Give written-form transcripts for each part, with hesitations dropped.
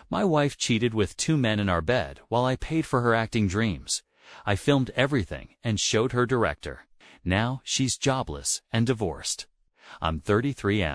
My wife cheated with 2 men in our bed while I paid for her acting dreams. I filmed everything and showed her director. Now she's jobless and divorced. I'm 33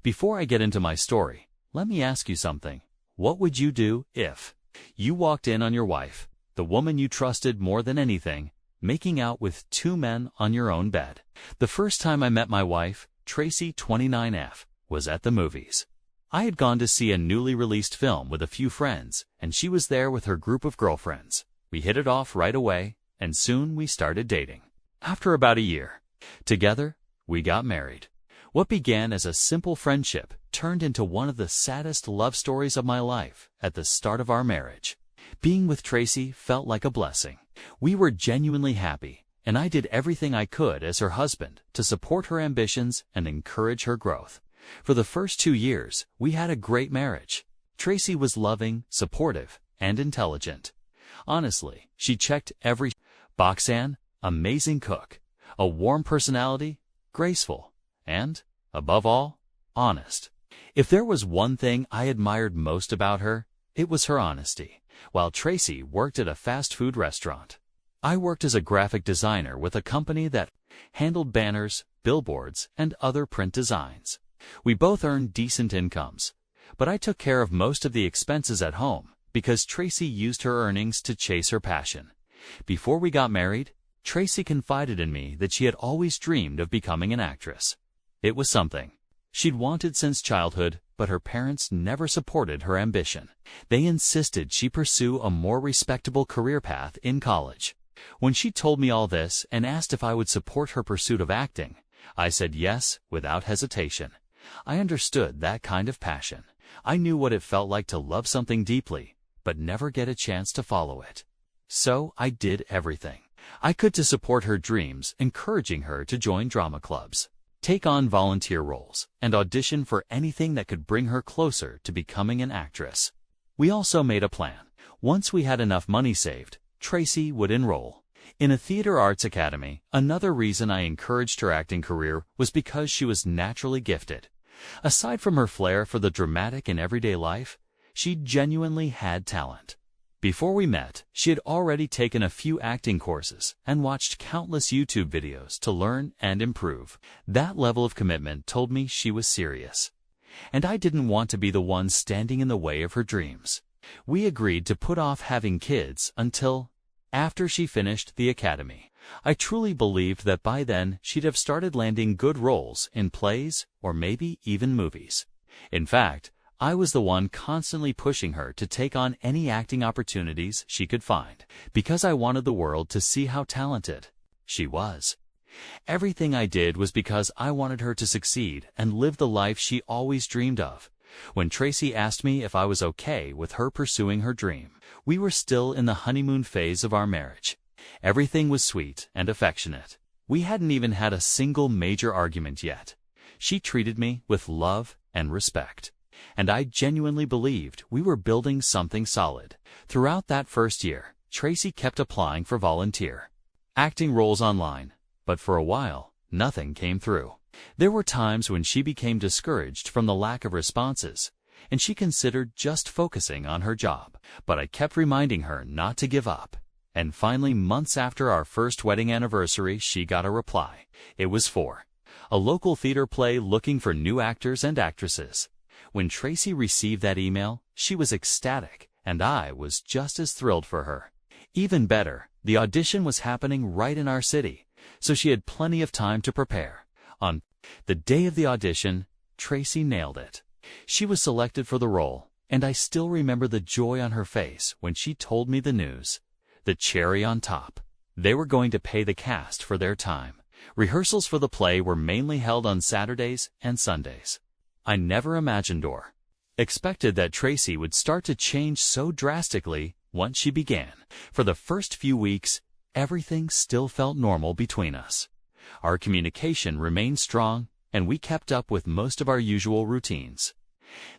Before I get into my story, let me ask you something. What would you do if you walked in on your wife, the woman you trusted more than anything, making out with 2 men on your own bed? The first time I met my wife, Tracy 29F, was at the movies. I had gone to see a newly released film with a few friends, and she was there with her group of girlfriends. We hit it off right away, and soon we started dating. After about a year together, we got married. What began as a simple friendship turned into one of the saddest love stories of my life at the start of our marriage. Being with Tracy felt like a blessing. We were genuinely happy, and I did everything I could as her husband to support her ambitions and encourage her growth. For the first 2 years, we had a great marriage. Tracy was loving, supportive, and intelligent. Honestly, she checked every box: an amazing cook, a warm personality, graceful, and, above all, honest. If there was one thing I admired most about her, it was her honesty. While Tracy worked at a fast food restaurant, I worked as a graphic designer with a company that handled banners, billboards, and other print designs. We both earned decent incomes, but I took care of most of the expenses at home because Tracy used her earnings to chase her passion. Before we got married, Tracy confided in me that she had always dreamed of becoming an actress. It was something she'd wanted since childhood, but her parents never supported her ambition. They insisted she pursue a more respectable career path in college. When she told me all this and asked if I would support her pursuit of acting, I said yes without hesitation. I understood that kind of passion. I knew what it felt like to love something deeply, but never get a chance to follow it. So I did everything I could to support her dreams, encouraging her to join drama clubs, take on volunteer roles, and audition for anything that could bring her closer to becoming an actress. We also made a plan. Once we had enough money saved, Tracy would enroll in a theater arts academy. Another reason I encouraged her acting career was because she was naturally gifted. Aside from her flair for the dramatic in everyday life, she genuinely had talent. Before we met, she had already taken a few acting courses and watched countless YouTube videos to learn and improve. That level of commitment told me she was serious, and I didn't want to be the one standing in the way of her dreams. We agreed to put off having kids until after she finished the academy. I truly believed that by then she'd have started landing good roles in plays or maybe even movies. In fact, I was the one constantly pushing her to take on any acting opportunities she could find, because I wanted the world to see how talented she was. Everything I did was because I wanted her to succeed and live the life she always dreamed of. When Tracy asked me if I was okay with her pursuing her dream, we were still in the honeymoon phase of our marriage. Everything was sweet and affectionate. We hadn't even had a single major argument yet. She treated me with love and respect, and I genuinely believed we were building something solid. Throughout that first year, Tracy kept applying for volunteer acting roles online, but for a while, nothing came through. There were times when she became discouraged from the lack of responses, and she considered just focusing on her job. But I kept reminding her not to give up. And finally, months after our first wedding anniversary, she got a reply. It was for a local theater play looking for new actors and actresses. When Tracy received that email, she was ecstatic, and I was just as thrilled for her. Even better, the audition was happening right in our city, so she had plenty of time to prepare. On the day of the audition, Tracy nailed it. She was selected for the role, and I still remember the joy on her face when she told me the news. The cherry on top. They were going to pay the cast for their time. Rehearsals for the play were mainly held on Saturdays and Sundays. I never imagined or expected that Tracy would start to change so drastically once she began. For the first few weeks, everything still felt normal between us. Our communication remained strong, and we kept up with most of our usual routines.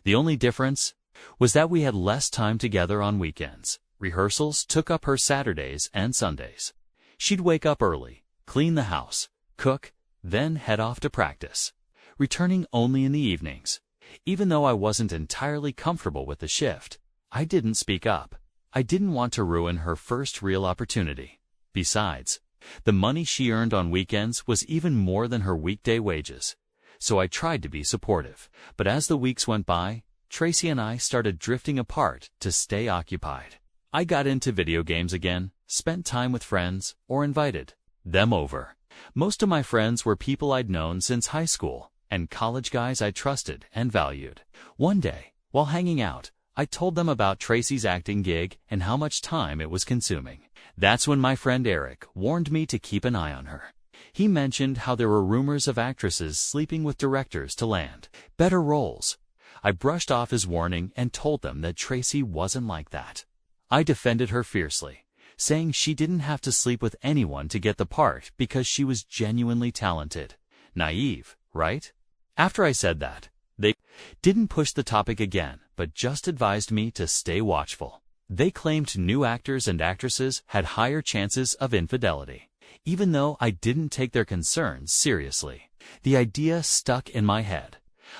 The only difference was that we had less time together on weekends. Rehearsals took up her Saturdays and Sundays. She'd wake up early, clean the house, cook, then head off to practice, returning only in the evenings. Even though I wasn't entirely comfortable with the shift, I didn't speak up. I didn't want to ruin her first real opportunity. Besides, the money she earned on weekends was even more than her weekday wages. So I tried to be supportive. But as the weeks went by, Tracy and I started drifting apart to stay occupied. I got into video games again, spent time with friends, or invited them over. Most of my friends were people I'd known since high school, and college guys I trusted and valued. One day, while hanging out, I told them about Tracy's acting gig and how much time it was consuming. That's when my friend Eric warned me to keep an eye on her. He mentioned how there were rumors of actresses sleeping with directors to land better roles. I brushed off his warning and told them that Tracy wasn't like that. I defended her fiercely, saying she didn't have to sleep with anyone to get the part because she was genuinely talented. Naive, right? After I said that, they didn't push the topic again, but just advised me to stay watchful. They claimed new actors and actresses had higher chances of infidelity. Even though I didn't take their concerns seriously, the idea stuck in my head.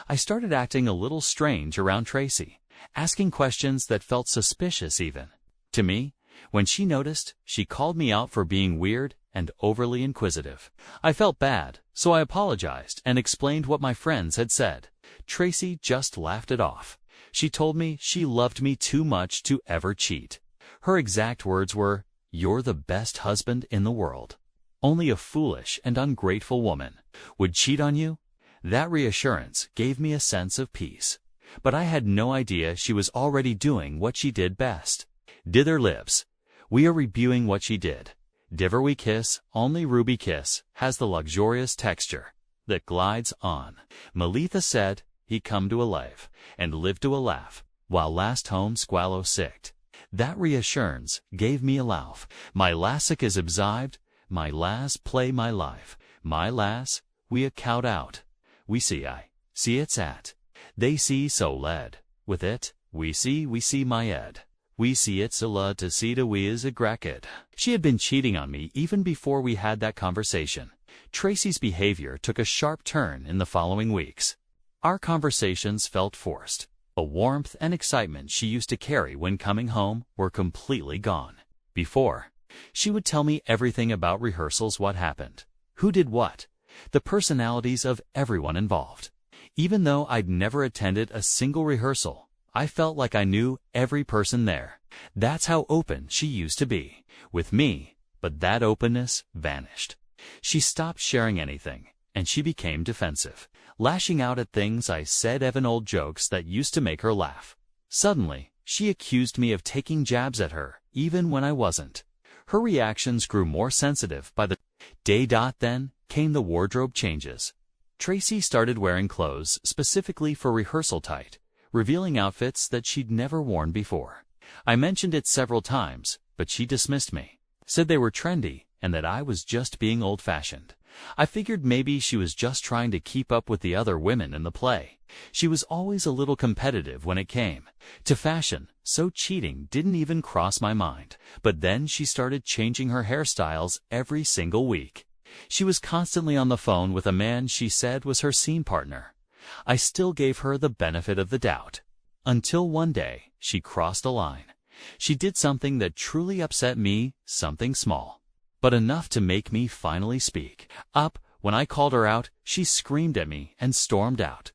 I started acting a little strange around Tracy, asking questions that felt suspicious even. To me, when she noticed, she called me out for being weird and overly inquisitive. I felt bad, so I apologized and explained what my friends had said. Tracy just laughed it off. She told me she loved me too much to ever cheat. Her exact words were, "You're the best husband in the world. Only a foolish and ungrateful woman would cheat on you." That reassurance gave me a sense of peace. But I had no idea she was already doing what she did best. Dither lives. We are reviewing what she did. Diver we kiss, only Ruby kiss, has the luxurious texture that glides on. Melitha said, he come to a life, and live to a laugh, while last home squallow sicked. That reassurance gave me a laugh. My lassic is absived, my lass play my life. My lass, we a cowed out. We see it's at. They see so led. With it, we see my ed. We see it's a la to see to we is a gracked. She had been cheating on me even before we had that conversation. Tracy's behavior took a sharp turn in the following weeks. Our conversations felt forced. The warmth and excitement she used to carry when coming home were completely gone. Before, she would tell me everything about rehearsals, what happened, who did what, the personalities of everyone involved. Even though I'd never attended a single rehearsal, I felt like I knew every person there. That's how open she used to be with me, but that openness vanished. She stopped sharing anything, and she became defensive, lashing out at things I said, even old jokes that used to make her laugh. Suddenly, she accused me of taking jabs at her, even when I wasn't. Her reactions grew more sensitive by the day. Then came the wardrobe changes. Tracy started wearing clothes specifically for rehearsal tight, revealing outfits that she'd never worn before. I mentioned it several times, but she dismissed me, said they were trendy, and that I was just being old-fashioned. I figured maybe she was just trying to keep up with the other women in the play. She was always a little competitive when it came to fashion, so cheating didn't even cross my mind. But then she started changing her hairstyles every single week. She was constantly on the phone with a man she said was her scene partner. I still gave her the benefit of the doubt. Until one day, she crossed a line. She did something that truly upset me, something small, but enough to make me finally speak up. When I called her out, she screamed at me and stormed out.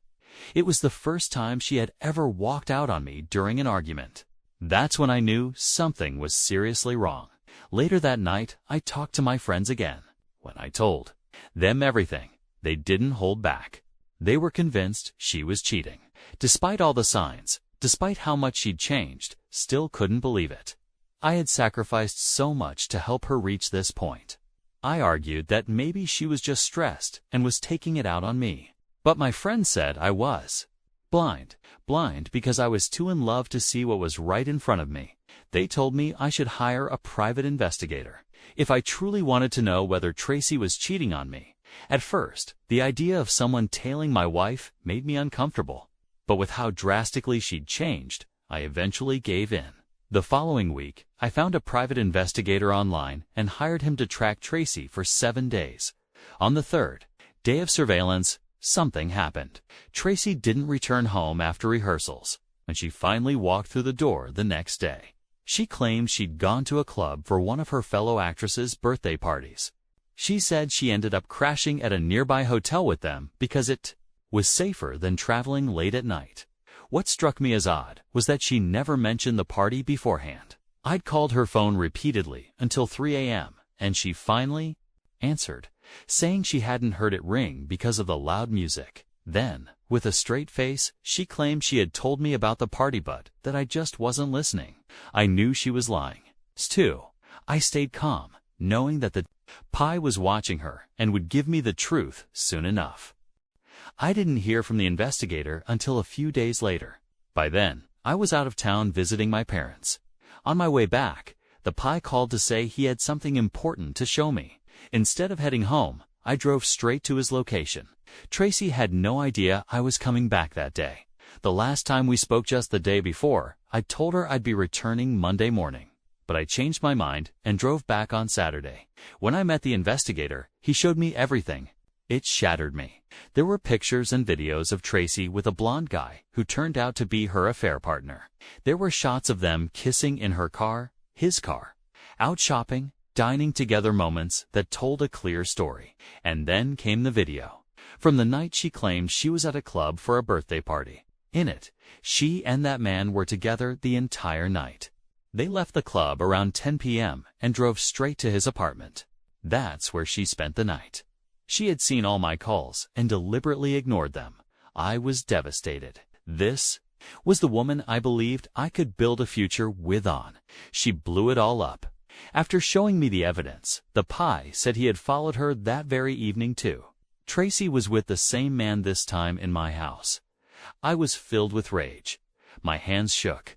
It was the first time she had ever walked out on me during an argument. That's when I knew something was seriously wrong. Later that night, I talked to my friends again. When I told them everything, they didn't hold back. They were convinced she was cheating. Despite all the signs, despite how much she'd changed, still couldn't believe it. I had sacrificed so much to help her reach this point. I argued that maybe she was just stressed and was taking it out on me. But my friends said I was blind because I was too in love to see what was right in front of me. They told me I should hire a private investigator if I truly wanted to know whether Tracy was cheating on me. At first, the idea of someone tailing my wife made me uncomfortable. But with how drastically she'd changed, I eventually gave in. The following week, I found a private investigator online and hired him to track Tracy for 7 days. On the third day of surveillance, something happened. Tracy didn't return home after rehearsals. when she finally walked through the door the next day. She claimed she'd gone to a club for one of her fellow actresses' birthday parties. She said she ended up crashing at a nearby hotel with them because it was safer than traveling late at night. What struck me as odd was that she never mentioned the party beforehand. I'd called her phone repeatedly until 3 a.m., and she finally answered, saying she hadn't heard it ring because of the loud music. Then, with a straight face, she claimed she had told me about the party but that I just wasn't listening. I knew she was lying. Still, I stayed calm, knowing that the pie was watching her and would give me the truth soon enough. I didn't hear from the investigator until a few days later. By then, I was out of town visiting my parents. On my way back, the pie called to say he had something important to show me. Instead of heading home, I drove straight to his location. Tracy had no idea I was coming back that day. The last time we spoke just the day before, I told her I'd be returning Monday morning. But I changed my mind and drove back on Saturday. When I met the investigator, he showed me everything. It shattered me. There were pictures and videos of Tracy with a blonde guy who turned out to be her affair partner. There were shots of them kissing in her car, his car, out shopping, dining together, moments that told a clear story. And then came the video. From the night she claimed she was at a club for a birthday party. In it, she and that man were together the entire night. They left the club around 10 p.m. and drove straight to his apartment. That's where she spent the night. She had seen all my calls and deliberately ignored them. I was devastated. This was the woman I believed I could build a future with on. She blew it all up. After showing me the evidence, the pie said he had followed her that very evening too. Tracy was with the same man this time in my house. I was filled with rage. My hands shook.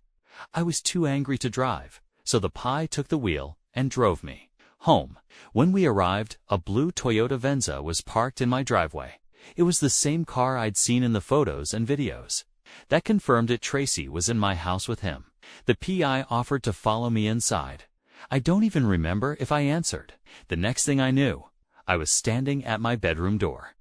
I was too angry to drive, so the pie took the wheel and drove me home. When we arrived, a blue Toyota Venza was parked in my driveway. It was the same car I'd seen in the photos and videos. That confirmed it. Tracy was in my house with him. The PI offered to follow me inside. I don't even remember if I answered. The next thing I knew, I was standing at my bedroom door.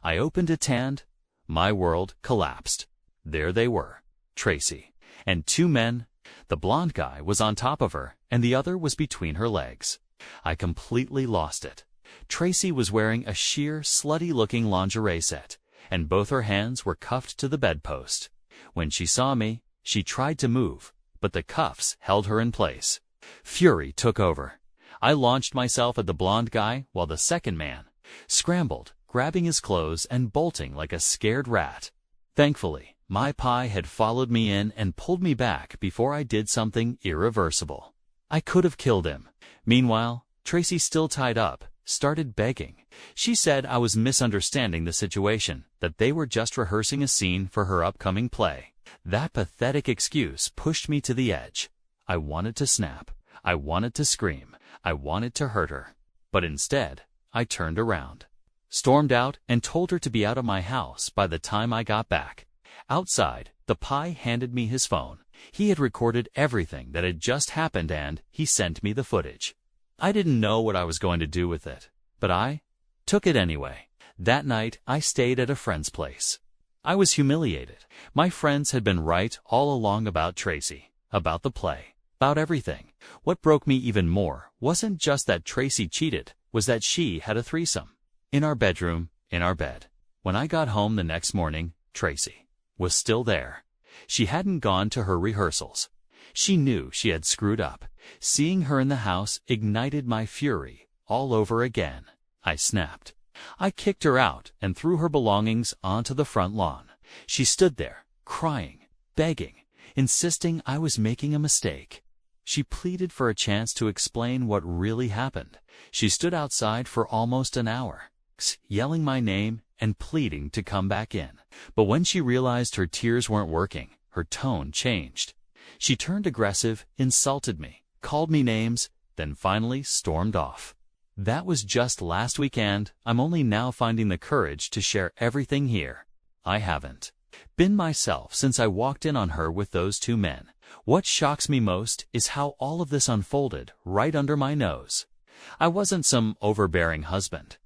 I opened it and my world collapsed. There they were, Tracy and two men. The blonde guy was on top of her, and the other was between her legs. I completely lost it. Tracy was wearing a sheer, slutty-looking lingerie set, and both her hands were cuffed to the bedpost. When she saw me, she tried to move, but the cuffs held her in place. Fury took over. I launched myself at the blonde guy while the second man scrambled, grabbing his clothes and bolting like a scared rat. Thankfully, my pie had followed me in and pulled me back before I did something irreversible. I could have killed him. Meanwhile, Tracy, still tied up, started begging. She said I was misunderstanding the situation, that they were just rehearsing a scene for her upcoming play. That pathetic excuse pushed me to the edge. I wanted to snap. I wanted to scream. I wanted to hurt her. But instead, I turned around, stormed out, and told her to be out of my house by the time I got back. Outside, the pie handed me his phone. He had recorded everything that had just happened and he sent me the footage. I didn't know what I was going to do with it, but I took it anyway. That night, I stayed at a friend's place. I was humiliated. My friends had been right all along about Tracy, about the play, about everything. What broke me even more wasn't just that Tracy cheated, was that she had a threesome. In our bedroom, in our bed. When I got home the next morning, Tracy was still there. She hadn't gone to her rehearsals. She knew she had screwed up. Seeing her in the house ignited my fury all over again. I snapped. I kicked her out and threw her belongings onto the front lawn. She stood there, crying, begging, insisting I was making a mistake. She pleaded for a chance to explain what really happened. She stood outside for almost an hour, yelling my name and pleading to come back in. But when she realized her tears weren't working, her tone changed. She turned aggressive, insulted me, called me names, then finally stormed off. That was just last weekend. I'm only now finding the courage to share everything here. I haven't been myself since I walked in on her with those two men. What shocks me most is how all of this unfolded right under my nose. I wasn't some overbearing husband.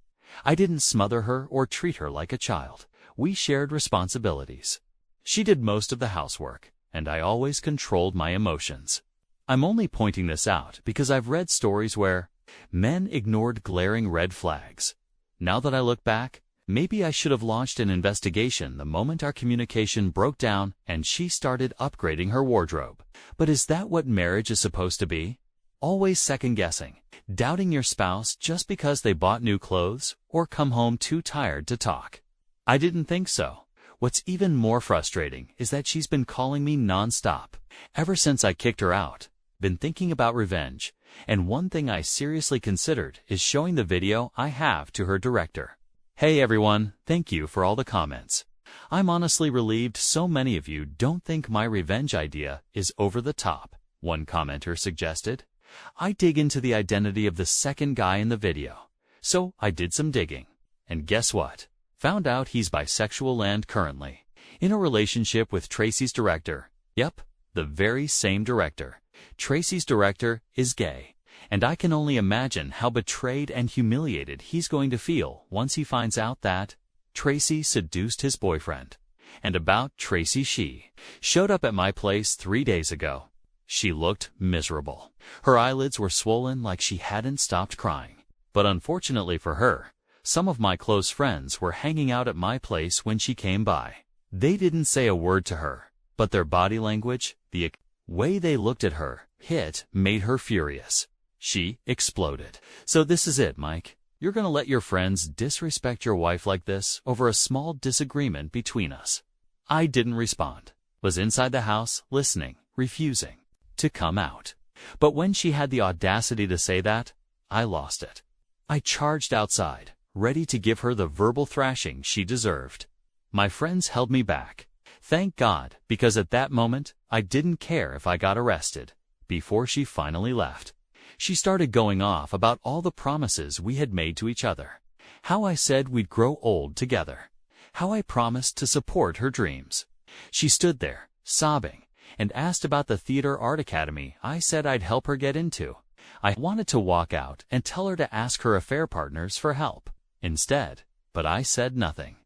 I didn't smother her or treat her like a child. We shared responsibilities. She did most of the housework, and I always controlled my emotions. I'm only pointing this out because I've read stories where men ignored glaring red flags. Now that I look back, maybe I should have launched an investigation the moment our communication broke down and she started upgrading her wardrobe. But is that what marriage is supposed to be? Always second-guessing, doubting your spouse just because they bought new clothes or come home too tired to talk. I didn't think so. What's even more frustrating is that she's been calling me non-stop. Ever since I kicked her out, been thinking about revenge, and one thing I seriously considered is showing the video I have to her director. Hey everyone, thank you for all the comments. I'm honestly relieved so many of you don't think my revenge idea is over the top, one commenter suggested. I dig into the identity of the second guy in the video, so I did some digging. And guess what? Found out he's bisexual and currently in a relationship with Tracy's director. Yep, the very same director. Tracy's director is gay, and I can only imagine how betrayed and humiliated he's going to feel once he finds out that Tracy seduced his boyfriend. And about Tracy, she showed up at my place 3 days ago. She looked miserable. Her eyelids were swollen like she hadn't stopped crying. But unfortunately for her, some of my close friends were hanging out at my place when she came by. They didn't say a word to her, but their body language, the way they looked at her, made her furious. She exploded. So this is it, Mike. You're gonna let your friends disrespect your wife like this over a small disagreement between us. I didn't respond. Was inside the house, listening, refusing to come out. But when she had the audacity to say that, I lost it. I charged outside, ready to give her the verbal thrashing she deserved. My friends held me back. Thank God, because at that moment, I didn't care if I got arrested. Before she finally left, she started going off about all the promises we had made to each other. How I said we'd grow old together. How I promised to support her dreams. She stood there, sobbing, and asked about the theater art academy I said I'd help her get into. I wanted to walk out and tell her to ask her affair partners for help instead, but I said nothing.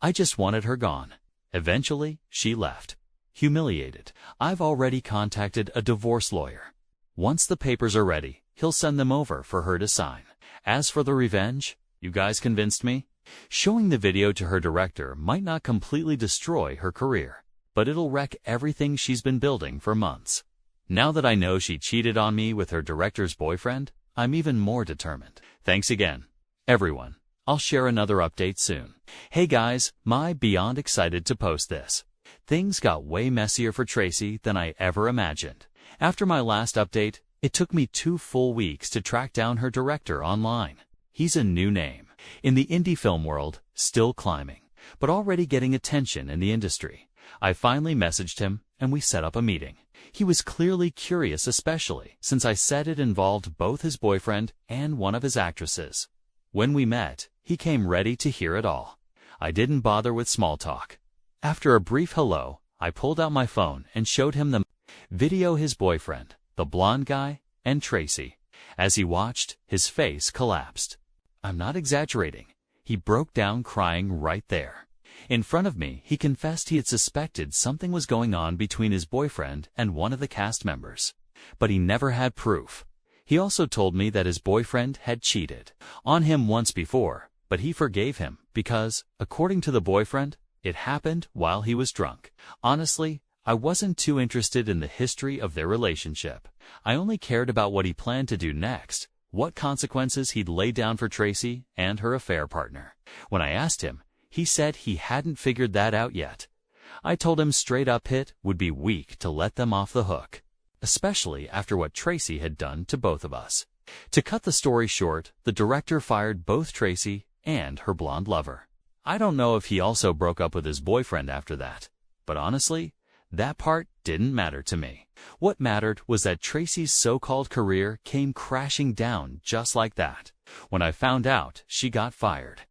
I just wanted her gone. Eventually, she left. Humiliated, I've already contacted a divorce lawyer. Once the papers are ready, he'll send them over for her to sign. As for the revenge, you guys convinced me. Showing the video to her director might not completely destroy her career, but it'll wreck everything she's been building for months. Now that I know she cheated on me with her director's boyfriend, I'm even more determined. Thanks again, everyone. I'll share another update soon. Hey guys, beyond excited to post this. Things got way messier for Tracy than I ever imagined. After my last update, it took me 2 full weeks to track down her director online. He's a new name. In the indie film world, still climbing, but already getting attention in the industry. I finally messaged him, and we set up a meeting. He was clearly curious, especially since I said it involved both his boyfriend and one of his actresses. When we met, he came ready to hear it all. I didn't bother with small talk. After a brief hello, I pulled out my phone and showed him the video his boyfriend, the blonde guy, and Tracy. As he watched, his face collapsed. I'm not exaggerating. He broke down crying right there. In front of me, he confessed he had suspected something was going on between his boyfriend and one of the cast members, but he never had proof. He also told me that his boyfriend had cheated on him once before, but he forgave him because, according to the boyfriend, it happened while he was drunk. Honestly, I wasn't too interested in the history of their relationship. I only cared about what he planned to do next, what consequences he'd lay down for Tracy and her affair partner. When I asked him, he said he hadn't figured that out yet. I told him straight up it would be weak to let them off the hook, especially after what Tracy had done to both of us. To cut the story short, the director fired both Tracy and her blonde lover. I don't know if he also broke up with his boyfriend after that, but honestly, that part didn't matter to me. What mattered was that Tracy's so-called career came crashing down just like that. When I found out she got fired,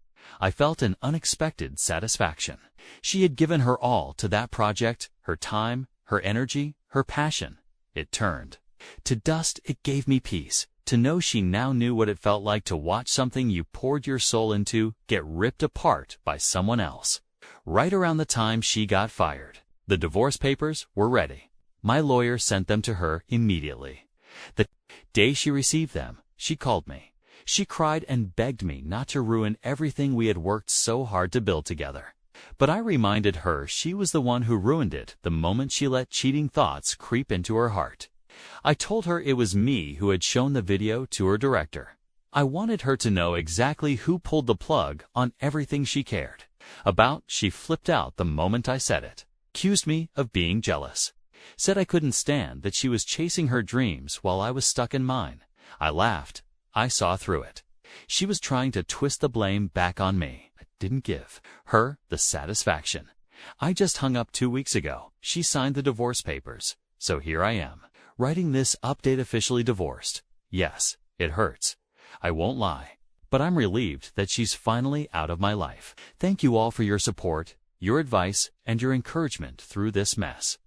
I felt an unexpected satisfaction. She had given her all to that project, her time, her energy, her passion. It turned to dust. It gave me peace to know she now knew what it felt like to watch something you poured your soul into get ripped apart by someone else. Right around the time she got fired, the divorce papers were ready. My lawyer sent them to her immediately. The day she received them, she called me. She cried and begged me not to ruin everything we had worked so hard to build together. But I reminded her she was the one who ruined it the moment she let cheating thoughts creep into her heart. I told her it was me who had shown the video to her director. I wanted her to know exactly who pulled the plug on everything she cared about. She flipped out the moment I said it, accused me of being jealous, said I couldn't stand that she was chasing her dreams while I was stuck in mine. I laughed. I saw through it. She was trying to twist the blame back on me. I didn't give her the satisfaction. I just hung up 2 weeks ago. She signed the divorce papers. So here I am, writing this update officially divorced. Yes, it hurts. I won't lie. But I'm relieved that she's finally out of my life. Thank you all for your support, your advice, and your encouragement through this mess.